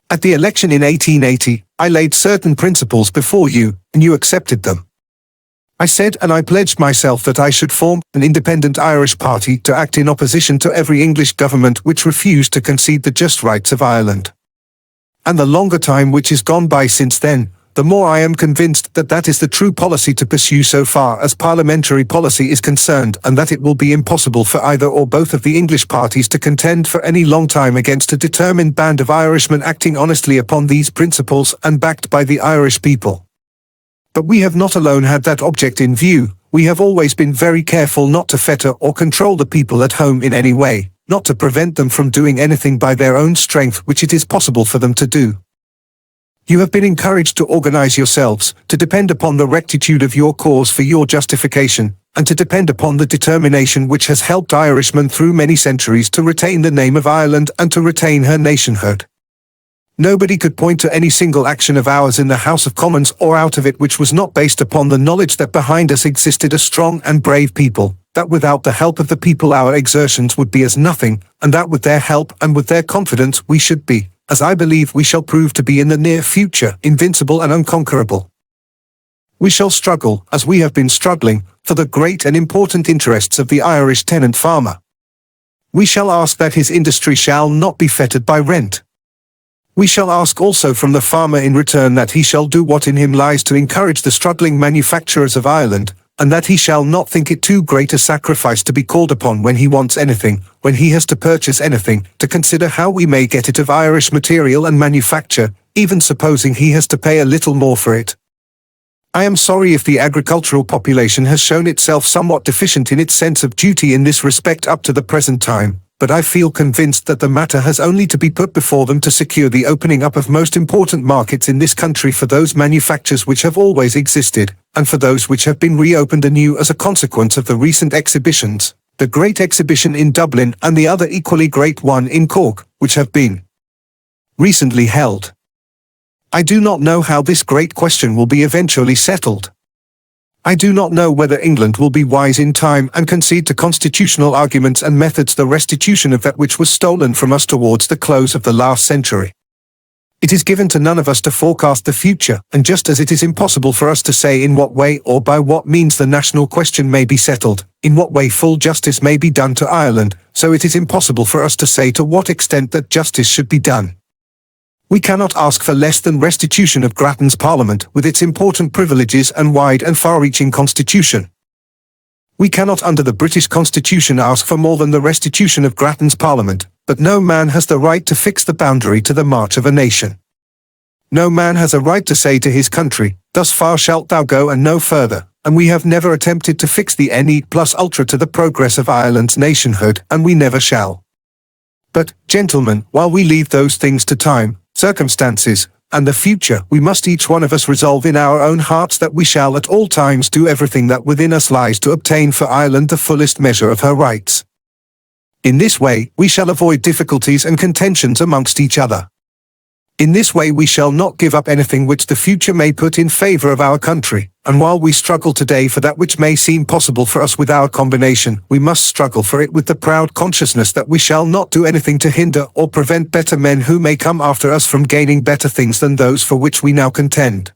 At the election in 1880, I laid certain principles before you, and you accepted them. I said and I pledged myself that I should form an independent Irish party to act in opposition to every English government which refused to concede the just rights of Ireland. And the longer time which is gone by since then, the more I am convinced that that is the true policy to pursue so far as parliamentary policy is concerned, and that it will be impossible for either or both of the English parties to contend for any long time against a determined band of Irishmen acting honestly upon these principles and backed by the Irish people. But we have not alone had that object in view. We have always been very careful not to fetter or control the people at home in any way, not to prevent them from doing anything by their own strength which it is possible for them to do. You have been encouraged to organize yourselves, to depend upon the rectitude of your cause for your justification, and to depend upon the determination which has helped Irishmen through many centuries to retain the name of Ireland and to retain her nationhood. Nobody could point to any single action of ours in the House of Commons or out of it which was not based upon the knowledge that behind us existed a strong and brave people, that without the help of the people our exertions would be as nothing, and that with their help and with their confidence we should be, as I believe we shall prove to be in the near future, invincible and unconquerable. We shall struggle, as we have been struggling, for the great and important interests of the Irish tenant farmer. We shall ask that his industry shall not be fettered by rent. We shall ask also from the farmer in return that he shall do what in him lies to encourage the struggling manufacturers of Ireland, and that he shall not think it too great a sacrifice to be called upon when he wants anything, when he has to purchase anything, to consider how we may get it of Irish material and manufacture, even supposing he has to pay a little more for it. I am sorry if the agricultural population has shown itself somewhat deficient in its sense of duty in this respect up to the present time, but I feel convinced that the matter has only to be put before them to secure the opening up of most important markets in this country for those manufactures which have always existed, and for those which have been reopened anew as a consequence of the recent exhibitions, the great exhibition in Dublin and the other equally great one in Cork, which have been recently held. I do not know how this great question will be eventually settled. I do not know whether England will be wise in time and concede to constitutional arguments and methods the restitution of that which was stolen from us towards the close of the last century. It is given to none of us to forecast the future, and just as it is impossible for us to say in what way or by what means the national question may be settled, in what way full justice may be done to Ireland, so it is impossible for us to say to what extent that justice should be done. We cannot ask for less than restitution of Grattan's Parliament with its important privileges and wide and far-reaching constitution. We cannot under the British Constitution ask for more than the restitution of Grattan's Parliament, but no man has the right to fix the boundary to the march of a nation. No man has a right to say to his country, thus far shalt thou go and no further, and we have never attempted to fix the ne plus ultra to the progress of Ireland's nationhood, and we never shall. But, gentlemen, while we leave those things to time, circumstances, and the future, we must each one of us resolve in our own hearts that we shall at all times do everything that within us lies to obtain for Ireland the fullest measure of her rights. In this way, we shall avoid difficulties and contentions amongst each other. In this way we shall not give up anything which the future may put in favor of our country, and while we struggle today for that which may seem possible for us with our combination, we must struggle for it with the proud consciousness that we shall not do anything to hinder or prevent better men who may come after us from gaining better things than those for which we now contend.